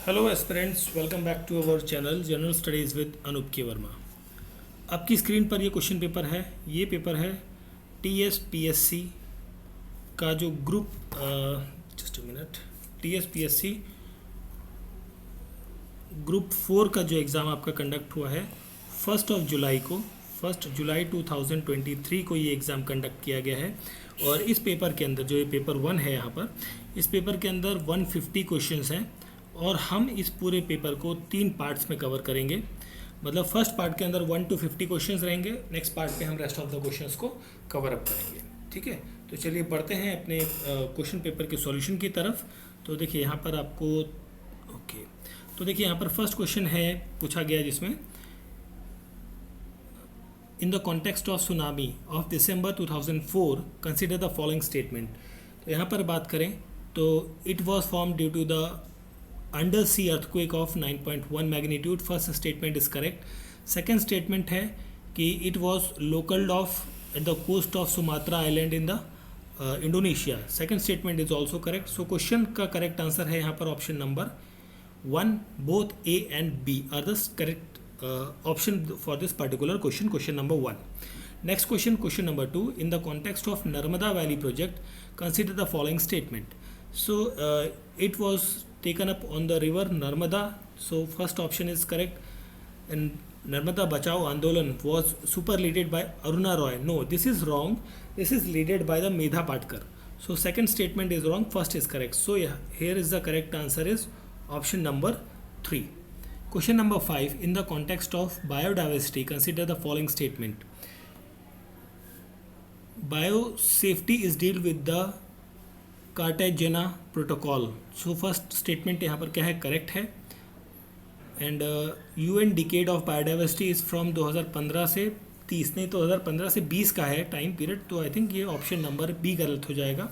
Hello aspirants, welcome back to our channel general studies with Anoop K Verma. आपकी screen पर ये question paper है। ये पेपर है टीएसपीएससी का जो group just a minute TSPSC group 4 का जो एग्ज़ाम आपका कंडक्ट हुआ है 1 जुलाई 2023 को ये एग्ज़ाम कंडक्ट किया गया है। और इस पेपर के अंदर जो ये पेपर 1 है, यहाँ पर इस पेपर के अंदर 150 क्वेश्चंस हैं और हम इस पूरे पेपर को 3 पार्ट्स में कवर करेंगे। मतलब फर्स्ट पार्ट के अंदर 1 to 50 क्वेश्चंस रहेंगे, नेक्स्ट पार्ट पे हम रेस्ट ऑफ द क्वेश्चंस को कवर अप करेंगे। ठीक है, तो चलिए बढ़ते हैं अपने क्वेश्चन पेपर के सॉल्यूशन की तरफ। तो देखिए यहाँ पर आपको तो देखिए यहाँ पर फर्स्ट क्वेश्चन है पूछा गया जिसमें in the context of tsunami of December 2004 consider the following statement. तो यहाँ पर बात करें तो it was form due to the under sea earthquake of 9.1 magnitude. First statement is correct. Second statement है कि it was located off at the coast of Sumatra island in the Indonesia. Second statement is also correct. So question का correct answer है यहाँ पर option number 1। Both A and B are the correct option for this particular question number 1. Next question number 2. In the context of Narmada Valley project, consider the following statement. So it was taken up on the river Narmada. So first option is correct. And Narmada Bachao Andolan was superleded by Aruna Roy. No, this is wrong. This is leaded by the Medha Patkar. So second statement is wrong. First is correct. So yeah, here is the correct answer is option number 3. Question number 5. In the context of biodiversity, consider the following statement. Biosafety is dealt with the Cartagena Protocol. So first statement यहाँ पर क्या है, correct है। And UN decade of biodiversity is from 2015 से 30, नहीं 2015 से 20 का है टाइम पीरियड। तो आई थिंक ये ऑप्शन नंबर बी गलत हो जाएगा।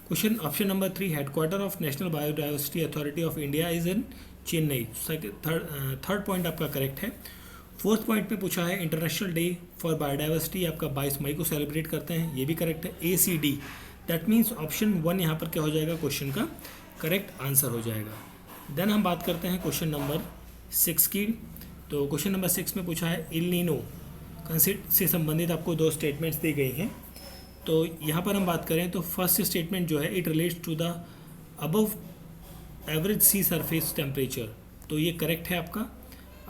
Question option number 3. Headquarter of national biodiversity authority of India is in Chennai. Third point आपका करेक्ट है। फोर्थ पॉइंट पे पूछा है इंटरनेशनल डे फॉर बायोडाइवर्सिटी आपका 22 मई को सेलिब्रेट करते हैं, ये भी करेक्ट है। ACD दैट मीन्स ऑप्शन 1 यहाँ पर क्या हो जाएगा, क्वेश्चन का करेक्ट आंसर हो जाएगा। देन हम बात करते हैं क्वेश्चन नंबर 6 की। तो क्वेश्चन नंबर 6 में पूछा है इल नीनो से संबंधित आपको 2 स्टेटमेंट्स दी गई हैं। तो यहाँ पर हम बात करें तो फर्स्ट स्टेटमेंट जो है it relates to the above average sea surface temperature, तो ये करेक्ट है आपका।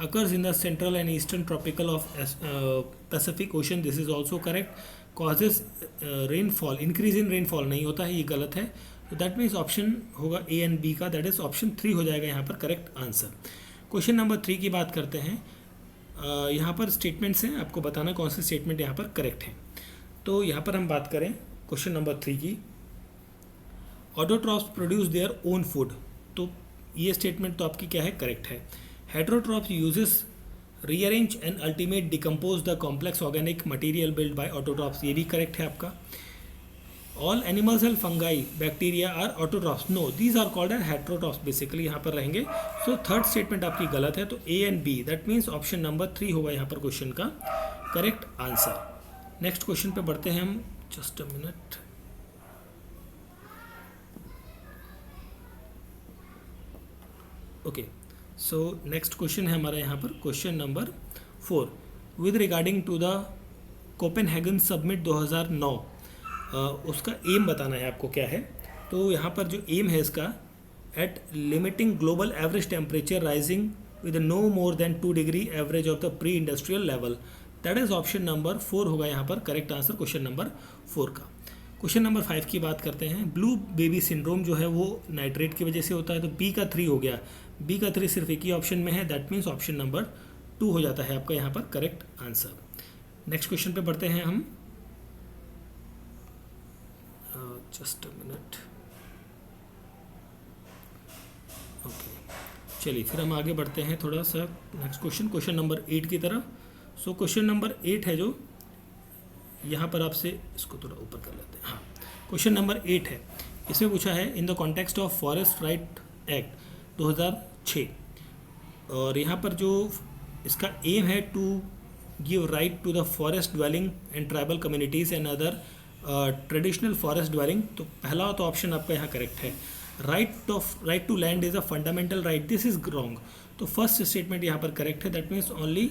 Occurs in the central and eastern tropical of Pacific Ocean, this is also correct. Causes rainfall, increase in rainfall नहीं होता है, ये गलत है। तो दैट मीन्स ऑप्शन होगा ए एंड बी का, दैट इज ऑप्शन 3 हो जाएगा यहाँ पर करेक्ट आंसर। क्वेश्चन नंबर 3 की बात करते हैं। यहाँ पर स्टेटमेंट्स हैं, आपको बताना कौन से स्टेटमेंट यहाँ पर करेक्ट हैं। तो यहाँ पर हम बात करें क्वेश्चन नंबर 3 की, autotrophs produce their own food. तो ये स्टेटमेंट तो आपकी क्या है, करेक्ट है। Heterotrophs uses rearrange and ultimate decompose the complex organic material build by autotrophs, ये भी करेक्ट है आपका। All animals and fungi bacteria are autotrophs, no these are called heterotrophs basically यहाँ पर रहेंगे। सो थर्ड स्टेटमेंट आपकी गलत है, तो A and B that means option number 3 होगा यहाँ पर क्वेश्चन का करेक्ट आंसर। नेक्स्ट क्वेश्चन पे बढ़ते हैं हम, just a minute. Okay, so next question है हमारा यहाँ पर question number 4 with regarding to the Copenhagen summit 2009। उसका एम बताना है आपको क्या है। तो यहाँ पर जो एम है इसका, at limiting global average temperature rising with no more than 2 degree average of the pre industrial level, that is option number 4 होगा यहाँ पर करेक्ट आंसर क्वेश्चन नंबर 4 का। क्वेश्चन नंबर 5 की बात करते हैं। ब्लू बेबी सिंड्रोम जो है वो नाइट्रेट की वजह से होता है, तो बी का 3 हो गया। बी का 3 सिर्फ एक ही ऑप्शन में है, दैट मीन्स ऑप्शन नंबर 2 हो जाता है आपका यहाँ पर करेक्ट आंसर। नेक्स्ट क्वेश्चन पे बढ़ते हैं हम, जस्ट अ मिनट। ओके, चलिए फिर हम आगे बढ़ते हैं थोड़ा सा नेक्स्ट क्वेश्चन नंबर 8 की तरफ। सो क्वेश्चन नंबर 8 है जो यहाँ पर आपसे, इसको थोड़ा ऊपर कर लेते हैं। हाँ, क्वेश्चन नंबर 8 है, इसमें पूछा है in the context of forest right act 2006। और यहाँ पर जो इसका एम है to give right to the forest dwelling and tribal communities and other traditional forest dwelling. तो पहला तो ऑप्शन आपका यहाँ करेक्ट है। Right to land is a fundamental right, this is wrong. तो फर्स्ट स्टेटमेंट यहाँ पर करेक्ट है, दैट मीन्स ओनली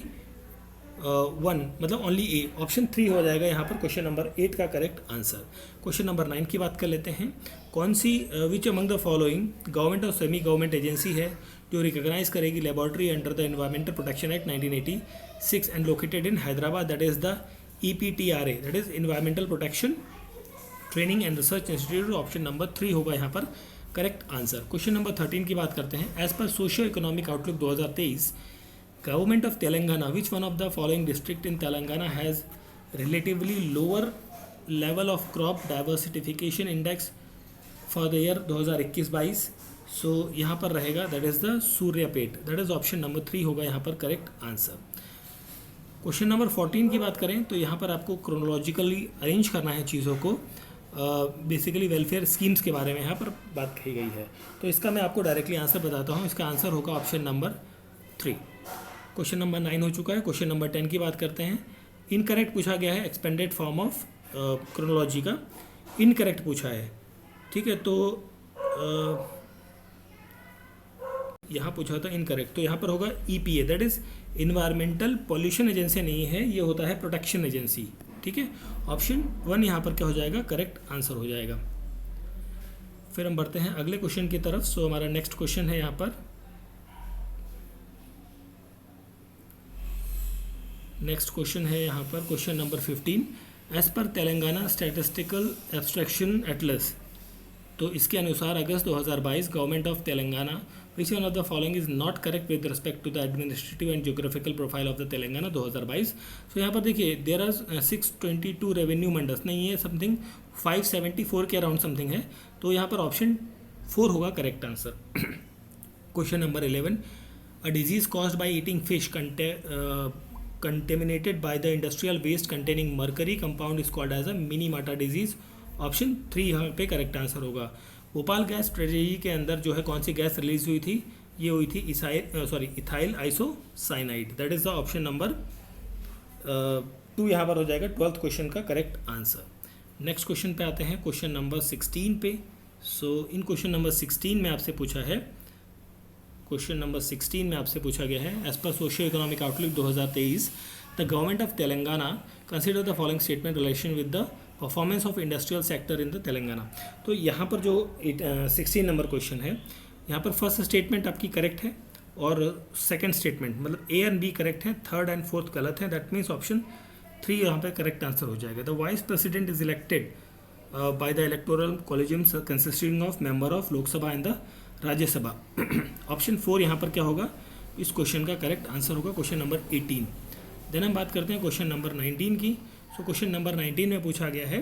वन, मतलब ओनली ए, ऑप्शन 3 हो जाएगा यहाँ पर क्वेश्चन नंबर 8 का करेक्ट आंसर। क्वेश्चन नंबर 9 की बात कर लेते हैं। कौन सी which among the following government और सेमी गवर्नमेंट एजेंसी है जो रिकॉग्नाइज करेगी laboratory under the environmental protection act 1986 and located in Hyderabad, that is the EPTRA, that is environmental protection training and research institute. Option number 3 होगा यहाँ पर correct answer. Question number 13 की बात करते हैं। As per socio economic outlook 2023, Government of Telangana, which one of the following district in Telangana has relatively lower level of crop diversification index for the year 2021-22? सो यहाँ पर रहेगा that is the Suryapet, that is option number 3 होगा यहाँ पर correct answer. Question number 14 की बात करें तो यहाँ पर आपको क्रोनोलॉजिकली अरेंज करना है चीज़ों को, बेसिकली वेलफेयर स्कीम्स के बारे में यहाँ पर बात कही गई है। तो इसका मैं आपको डायरेक्टली आंसर बताता हूँ, इसका आंसर होगा ऑप्शन नंबर 3। क्वेश्चन नंबर 9 हो चुका है। क्वेश्चन नंबर 10 की बात करते हैं। इनकरेक्ट पूछा गया है, एक्सपेंडेड फॉर्म ऑफ क्रोनोलॉजी का इनकरेक्ट पूछा है, ठीक है। तो यहाँ पूछा था इनकरेक्ट, तो यहाँ पर होगा EPA, that is environmental pollution agency नहीं है, ये होता है प्रोटेक्शन एजेंसी, ठीक है। ऑप्शन 1 यहाँ पर क्या हो जाएगा करेक्ट आंसर हो जाएगा। फिर हम बढ़ते हैं अगले क्वेश्चन की तरफ। सो हमारा नेक्स्ट क्वेश्चन है यहाँ पर, नेक्स्ट क्वेश्चन है यहाँ पर question number 15। As per Telangana statistical abstraction Atlas, तो इसके अनुसार अगस्त 2022 government of Telangana which one of the following is not correct with respect to the administrative and geographical profile of the Telangana 2022। So यहाँ पर देखिए देयर आर 622 रेवेन्यू मंडल्स, नहीं है something 574 के अराउंड समथिंग है, तो यहाँ पर ऑप्शन 4 होगा correct answer. Question number 11, a disease caused by eating fish contaminated by the industrial waste containing mercury compound is called as a Minamata disease। Option 3 यहाँ पे करेक्ट आंसर होगा। Bhopal gas strategy के अंदर जो है कौन सी गैस रिलीज हुई थी, ये हुई थी ethyl isocyanide, that is the option number 2 यहाँ पर हो जाएगा 12th क्वेश्चन का करेक्ट आंसर। नेक्स्ट क्वेश्चन पे आते हैं, क्वेश्चन नंबर 16 पे। सो इन क्वेश्चन नंबर 16 में आपसे पूछा है, क्वेश्चन नंबर 16 में आपसे पूछा गया है as per socio economic outlook 2023 the government of Telangana consider the following statement relation with the performance of industrial sector in the Telangana. तो यहाँ पर जो 16 नंबर क्वेश्चन है, यहाँ पर फर्स्ट स्टेटमेंट आपकी करेक्ट है और सेकंड स्टेटमेंट मतलब A एंड B करेक्ट है, थर्ड एंड फोर्थ गलत है, दैट मीन्स ऑप्शन 3 यहाँ पर करेक्ट आंसर हो जाएगा। The vice president is elected by the electoral collegium consisting of member of Lok Sabha and the Rajya Sabha. Option 4 यहाँ पर क्या होगा, इस क्वेश्चन का करेक्ट आंसर होगा क्वेश्चन नंबर 18। देन हम बात करते हैं क्वेश्चन नंबर 19 की। सो क्वेश्चन नंबर 19 में पूछा गया है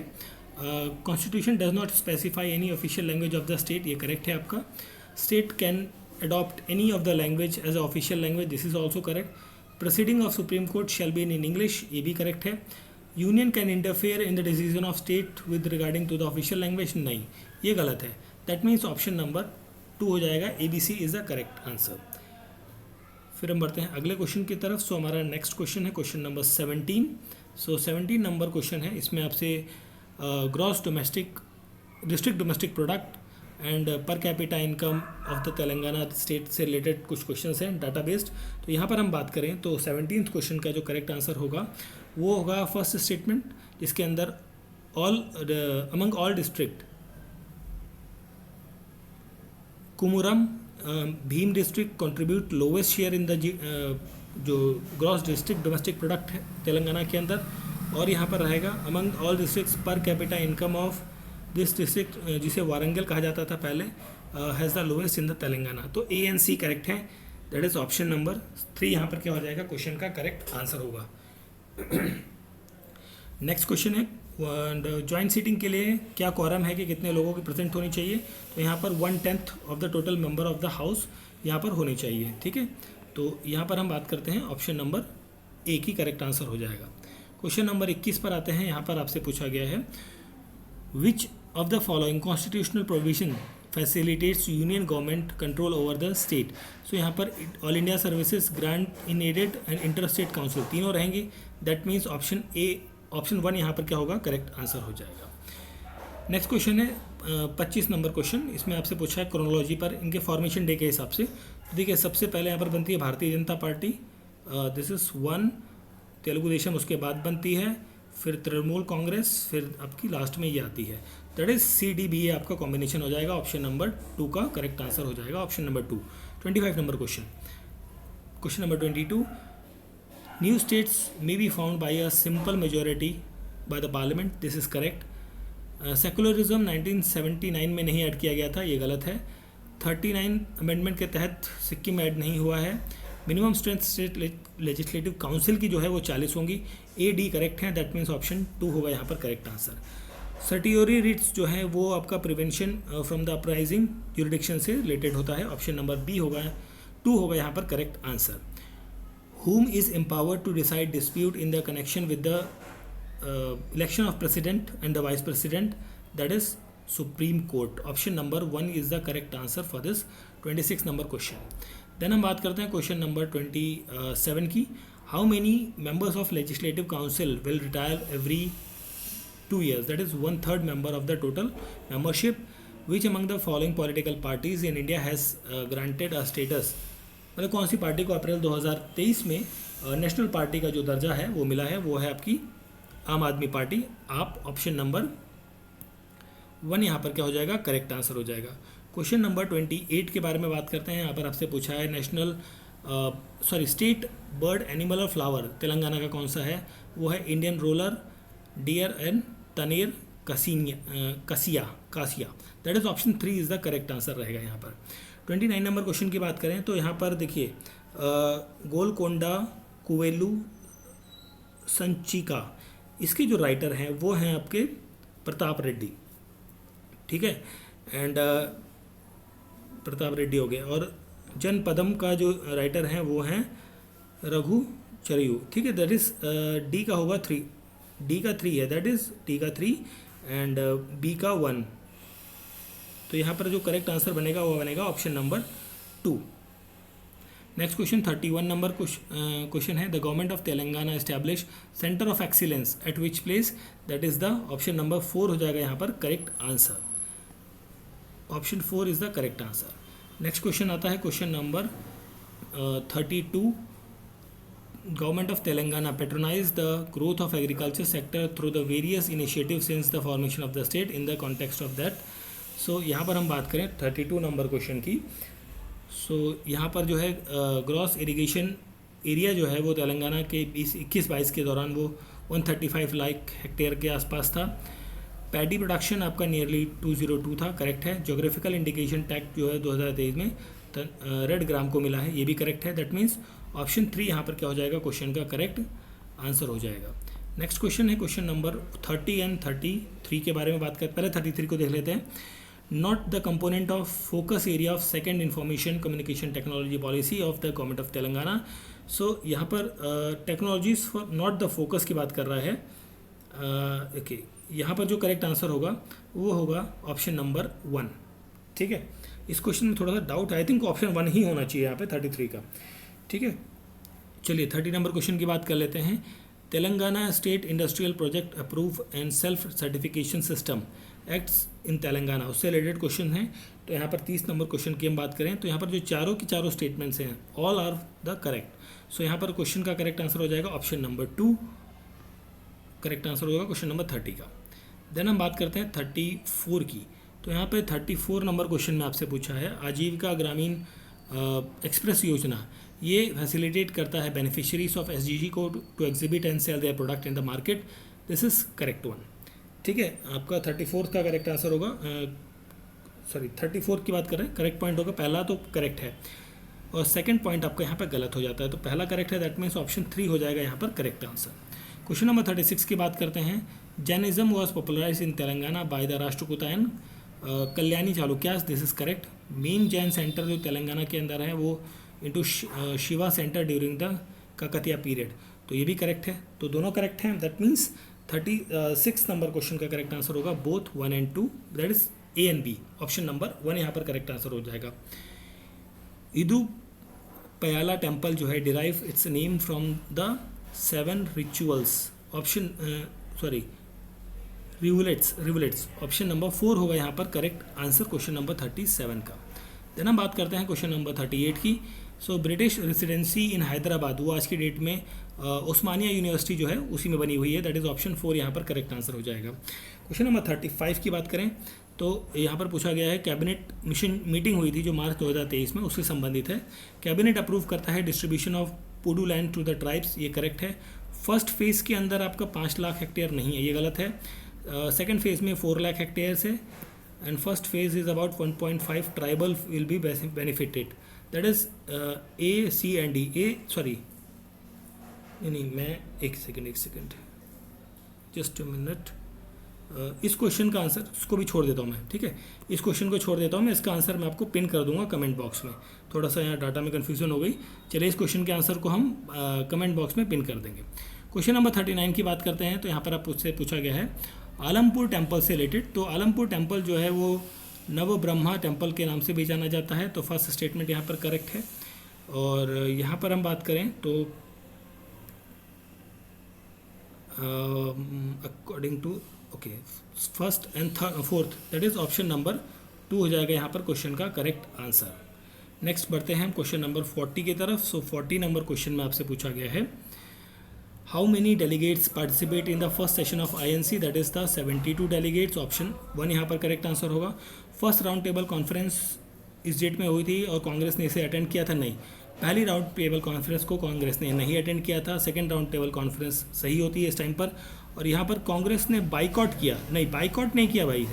constitution does not specify any official language of the state, ये करेक्ट है आपका। State can adopt any of the language as official language, this is also correct. Proceeding of supreme court shall be in English, ये भी correct है। Union can interfere in the decision of state with regarding to the official language, नहीं, ये गलत है, that means option number 2 हो जाएगा, ABC is the correct answer. फिर हम बढ़ते हैं अगले क्वेश्चन की तरफ। सो हमारा नेक्स्ट क्वेश्चन है क्वेश्चन नंबर 17। सो 17 नंबर क्वेश्चन है, इसमें आपसे gross domestic district domestic product and पर capita income of the Telangana state से रिलेटेड कुछ क्वेश्चंस हैं डाटा बेस्ड। तो यहाँ पर हम बात करें तो 17th क्वेश्चन का जो करेक्ट आंसर होगा वो होगा फर्स्ट स्टेटमेंट, जिसके अंदर among all district Kumuram Bheem district contribute lowest share in the जो ग्रॉस डिस्ट्रिक्ट डोमेस्टिक प्रोडक्ट है तेलंगाना के अंदर, और यहाँ पर रहेगा among all districts per capita income of this district, जिसे वारंगल कहा जाता था पहले, has the lowest in the Telangana. तो A एंड C करेक्ट है, दैट इज ऑप्शन नंबर 3 यहाँ पर क्या हो जाएगा क्वेश्चन का करेक्ट आंसर होगा। नेक्स्ट क्वेश्चन है ज्वाइंट सीटिंग के लिए क्या क्वारम है कि कितने लोगों की प्रेजेंट होनी चाहिए, तो यहाँ पर 1/10 of the total member of the house यहाँ पर होनी चाहिए, ठीक है। तो यहाँ पर हम बात करते हैं ऑप्शन नंबर A की करेक्ट आंसर हो जाएगा। क्वेश्चन नंबर 21 पर आते हैं। यहाँ पर आपसे पूछा गया है which of the following constitutional provision facilitates union government control over the state. So यहाँ पर all India services, grant in aided and inter state council तीनों रहेंगे, दैट मीन्स ऑप्शन 1 यहाँ पर क्या होगा करेक्ट आंसर हो जाएगा। नेक्स्ट क्वेश्चन है 25 नंबर क्वेश्चन। इसमें आपसे पूछा है क्रोनोलॉजी पर इनके फॉर्मेशन डे के हिसाब से। तो देखिए सबसे पहले यहाँ पर बनती है Bharatiya Janata party, this is 1। Telugu Desam उसके बाद बनती है, फिर तृणमूल कांग्रेस, फिर आपकी लास्ट में ये आती है। दैट इज CDBA आपका कॉम्बिनेशन हो जाएगा। ऑप्शन नंबर 2 का करेक्ट आंसर हो जाएगा, option number 2। 25 number question. Question number 22, new states may be found by a simple majority by the parliament, this is correct. Secularism 1979 में नहीं ऐड किया गया था, ये गलत है। 39 अमेंडमेंट के तहत सिक्किम ऐड नहीं हुआ है। Minimum strength state legislative council की जो है वो 40 होंगी। AD करेक्ट है, दैट मीन्स ऑप्शन 2 होगा यहाँ पर करेक्ट आंसर। सर्टियोरी रिट्स जो है वो आपका prevention from the uprising jurisdiction से रिलेटेड होता है, ऑप्शन नंबर B होगा, 2 होगा यहाँ पर correct answer. whom is empowered to decide dispute in the connection with the election of president and the vice president, that is Supreme Court, option number 1 is the correct answer for this 26 number question. Then हम बात करते हैं question number 27 की। how many members of legislative council will retire every 2 years, that is 1/3 member of the total membership. which among the following political parties in India has granted a status, मतलब कौन सी party को अप्रैल 2023 में national party का जो दर्जा है वो मिला है, वो है आपकी आम आदमी पार्टी, आप। ऑप्शन नंबर 1 यहाँ पर क्या हो जाएगा, करेक्ट आंसर हो जाएगा। क्वेश्चन नंबर 28 के बारे में बात करते हैं। यहाँ पर आपसे पूछा है स्टेट बर्ड एनिमल और फ्लावर तेलंगाना का कौन सा है, वो है Indian roller, deer and tanner cassia, that is option 3 is the correct answer रहेगा यहाँ पर। 29 नंबर क्वेश्चन की बात करें तो यहाँ पर देखिए गोलकोंडा कुवेलू संचिका, इसके जो राइटर हैं वो हैं आपके प्रताप रेड्डी, ठीक है, एंड प्रताप रेड्डी हो गए। और जनपदम का जो राइटर हैं वो हैं रघु चरियू, ठीक है, दैट इज डी का होगा 3, डी का 3 है, दैट इज डी का 3 एंड बी का 1। तो यहाँ पर जो करेक्ट आंसर बनेगा वो बनेगा option number 2। Next question 31 number question है। The government of Telangana establish centre of excellence at which place, that is the option number 4 हो जाएगा यहाँ पर correct answer, option 4 is the correct answer. Next question आता है question number 32। Government of Telangana patronise the growth of agriculture sector through the various initiative since the formation of the state in the context of that. So यहाँ पर हम बात करें 32 number question की। सो यहाँ पर जो है ग्रॉस इरिगेशन एरिया जो है वो तेलंगाना के 21-22 के दौरान वो 135 लाख हेक्टेयर के आसपास था। पैडी प्रोडक्शन आपका नियरली 202 था, करेक्ट है। जोग्राफिकल इंडिकेशन टैग जो है 2023 में रेड ग्राम को मिला है, ये भी करेक्ट है। दैट मीन्स ऑप्शन 3 यहाँ पर क्या हो जाएगा, क्वेश्चन का करेक्ट आंसर हो जाएगा। नेक्स्ट क्वेश्चन है क्वेश्चन नंबर 30 एंड 33 के बारे में बात करते हैं। पहले 33 को देख लेते हैं। Not the component of focus area of second information communication technology policy of the government of Telangana. So यहाँ पर technologies for not the focus की बात कर रहा है। ओके, यहाँ पर जो करेक्ट आंसर होगा वो होगा ऑप्शन नंबर 1, ठीक है। इस क्वेश्चन में थोड़ा सा डाउट है, आई थिंक ऑप्शन 1 ही होना चाहिए यहाँ पे 33 का, ठीक है। चलिए 30 नंबर क्वेश्चन की बात कर लेते हैं। Telangana state industrial project approve and self certification system acts in Telangana, उससे रिलेटेड क्वेश्चन है। तो यहाँ पर 30 नंबर क्वेश्चन की हम बात करें तो यहाँ पर जो चारों की चारों स्टेटमेंट्स हैं ऑल आर द करेक्ट। सो यहाँ पर क्वेश्चन का करेक्ट आंसर हो जाएगा ऑप्शन नंबर 2, करेक्ट आंसर होगा क्वेश्चन नंबर 30 का। देन हम बात करते हैं 34 की। तो यहाँ पे 34 नंबर क्वेश्चन में आपसे पूछा है आजीविका ग्रामीण एक्सप्रेस योजना, ये फैसिलिटेट करता है बेनिफिशियरीज ऑफ SGG को to exhibit and sell their product in the market, this is correct one, ठीक है। आपका 34 का करेक्ट आंसर होगा, 34 की बात करें, करेक्ट पॉइंट होगा पहला तो करेक्ट है और सेकंड पॉइंट आपका यहाँ पर गलत हो जाता है। तो पहला करेक्ट है, दैट मीन्स ऑप्शन 3 हो जाएगा यहाँ पर करेक्ट आंसर। क्वेश्चन नंबर 36 की बात करते हैं। Jainism was popularize in Telangana by the Rashtrakuta and Kalyani Chalukyas, this is correct. Main Jain centre जो तेलंगाना के अंदर है वो into Shiva centre during the Kakatiya period, तो ये भी करेक्ट है। तो दोनों करेक्ट हैं, दैट मीन्स 36 नंबर क्वेश्चन का करेक्ट आंसर होगा both 1 and 2, that is A and B, option number 1 यहाँ पर करेक्ट आंसर हो जाएगा। इदू पयाला टेम्पल जो है derive its name from the 7 rituals, option rivulets option number 4 होगा यहाँ पर करेक्ट आंसर क्वेश्चन नंबर 37 का। देन हम बात करते हैं क्वेश्चन नंबर 38 की। सो ब्रिटिश रेसिडेंसी इन हैदराबाद, वो आज की डेट में उस्मानिया यूनिवर्सिटी जो है उसी में बनी हुई है, दैट इज़ ऑप्शन 4 यहाँ पर करेक्ट आंसर हो जाएगा। क्वेश्चन नंबर 35 की बात करें तो यहाँ पर पूछा गया है कैबिनेट मिशन मीटिंग हुई थी जो मार्च 2023 में, उससे संबंधित है। कैबिनेट अप्रूव करता है distribution of podu land to the tribes, ये करेक्ट है। फर्स्ट फेज़ के अंदर आपका 5 लाख हेक्टेयर नहीं है, ये गलत है। सेकेंड फेज़ में 4 लाख हेक्टेयर्स है and first phase is about 1.5 tribal will be benefited, that is A C and D. नहीं मैं एक सेकेंड जस्ट अ मिनट, इस क्वेश्चन का आंसर इसको भी छोड़ देता हूँ मैं, ठीक है, इस क्वेश्चन को छोड़ देता हूँ मैं, इसका आंसर मैं आपको पिन कर दूंगा कमेंट बॉक्स में। थोड़ा सा यहाँ डाटा में कन्फ्यूजन हो गई, चलिए इस क्वेश्चन के आंसर को हम कमेंट बॉक्स में पिन कर देंगे। क्वेश्चन नंबर 39 की बात करते हैं तो यहाँ पर आपसे पूछा गया है आलमपुर टेम्पल से रिलेटेड। तो आलमपुर टेम्पल जो है वो नव ब्रह्मा टेम्पल के नाम से भी जाना जाता है, तो फर्स्ट स्टेटमेंट यहाँ पर करेक्ट है। और यहाँ पर हम बात करें तो according to okay first and fourth, that is option number 2 हो जाएगा यहाँ पर क्वेश्चन का करेक्ट आंसर। नेक्स्ट बढ़ते हैं हम क्वेश्चन नंबर 40 की तरफ। सो 40 नंबर क्वेश्चन में आपसे पूछा गया है how many delegates participate in the first session of INC, that is the 72 delegates, option 1 यहाँ पर करेक्ट आंसर होगा। फर्स्ट राउंड टेबल कॉन्फ्रेंस इस डेट में हुई थी और कांग्रेस ने इसे अटेंड किया था, नहीं। पहली राउंड टेबल कॉन्फ्रेंस को कांग्रेस ने नहीं अटेंड किया था, सेकंड राउंड टेबल कॉन्फ्रेंस सही होती है इस टाइम पर। और यहाँ पर कांग्रेस ने बाइकआउट किया, नहीं बाइकआउट नहीं किया भाई,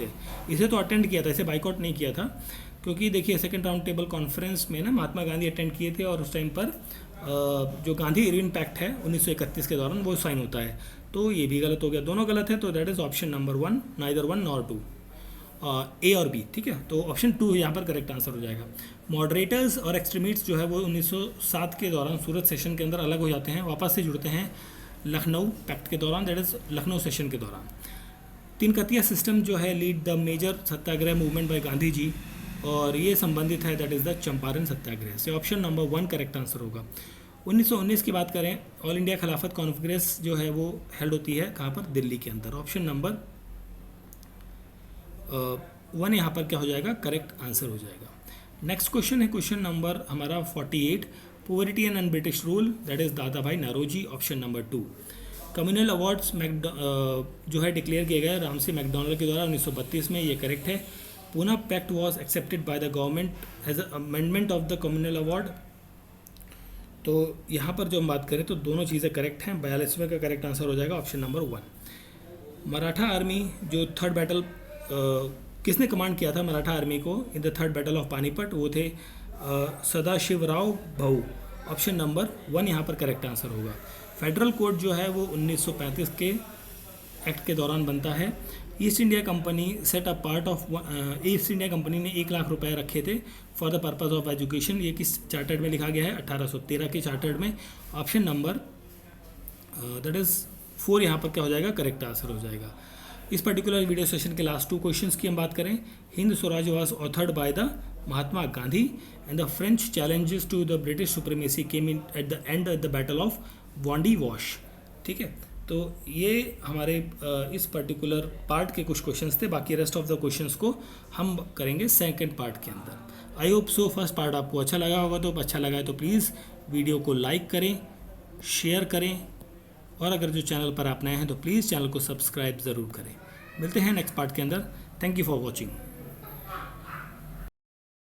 इसे तो अटेंड किया था, इसे बाइकआउट नहीं किया था, क्योंकि देखिए सेकंड राउंड टेबल कॉन्फ्रेंस में ना महात्मा गांधी अटेंड किए थे और उस टाइम पर जो गांधी इरविन पैक्ट है 1931 के दौरान वो साइन होता है, तो ये भी गलत हो गया, दोनों गलत है। तो that is option number 1, neither 1 nor 2, ए और बी, ठीक है। तो ऑप्शन 2 यहाँ पर करेक्ट आंसर हो जाएगा। मॉडरेटर्स और एक्सट्रीमिस्ट्स जो है वो 1907 के दौरान सूरत सेशन के अंदर अलग हो जाते हैं, वापस से जुड़ते हैं लखनऊ पैक्ट के दौरान, दैट इज़ लखनऊ सेशन के दौरान। तीन कतिया सिस्टम जो है lead the major satyagraha movement by Gandhi ji, और ये संबंधित है that is the Champaran satyagraha से, ऑप्शन नंबर 1 करेक्ट आंसर होगा। 1919 की बात करें, ऑल इंडिया खिलाफत कॉन्फ्रेंस जो है वो हेल्ड होती है कहाँ पर, दिल्ली के अंदर, ऑप्शन नंबर 1 यहाँ पर क्या हो जाएगा, करेक्ट आंसर हो जाएगा। नेक्स्ट क्वेश्चन है क्वेश्चन नंबर हमारा 48, poverty and un British rule, that is Dadabhai Naoroji, option number 2। Communal awards जो है डिक्लेयर किए गए रामसी मैकडोनल्ड के द्वारा 1932 में, ये करेक्ट है। Poona pact was accepted by the government as amendment of the communal award, तो यहाँ पर जो हम बात करें तो दोनों चीज़ें करेक्ट हैं, 42वें का करेक्ट आंसर हो जाएगा ऑप्शन नंबर 1। मराठा आर्मी जो थर्ड बैटल किसने कमांड किया था मराठा आर्मी को in the third battle of Panipat, वो थे सदाशिवराव भाऊ, ऑप्शन नंबर 1 यहाँ पर करेक्ट आंसर होगा। फेडरल कोड जो है वो 1935 के एक्ट के दौरान बनता है। East India company set a part of east India company ने 1 लाख रुपए रखे थे for the purpose of education, ये किस चार्टर्ड में लिखा गया है, 1813 के चार्टर्ड में, ऑप्शन नंबर दैट इज़ 4 यहाँ पर क्या हो जाएगा, करेक्ट आंसर हो जाएगा। इस पर्टिकुलर वीडियो सेशन के लास्ट 2 क्वेश्चंस की हम बात करें, Hind Swaraj was authored by the Mahatma Gandhi and the French challenges to the British supremacy came in at the end of the battle of Wandiwash, ठीक है। तो ये हमारे इस पर्टिकुलर पार्ट के कुछ क्वेश्चंस थे, बाकी रेस्ट ऑफ द क्वेश्चंस को हम करेंगे सेकंड पार्ट के अंदर। I hope so first part आपको अच्छा लगा होगा, तो अच्छा लगा है तो प्लीज़ वीडियो को लाइक करें, शेयर करें, और अगर जो चैनल पर आप नए हैं तो प्लीज़ चैनल को सब्सक्राइब ज़रूर करें। मिलते हैं नेक्स्ट पार्ट के अंदर। Thank you for watching.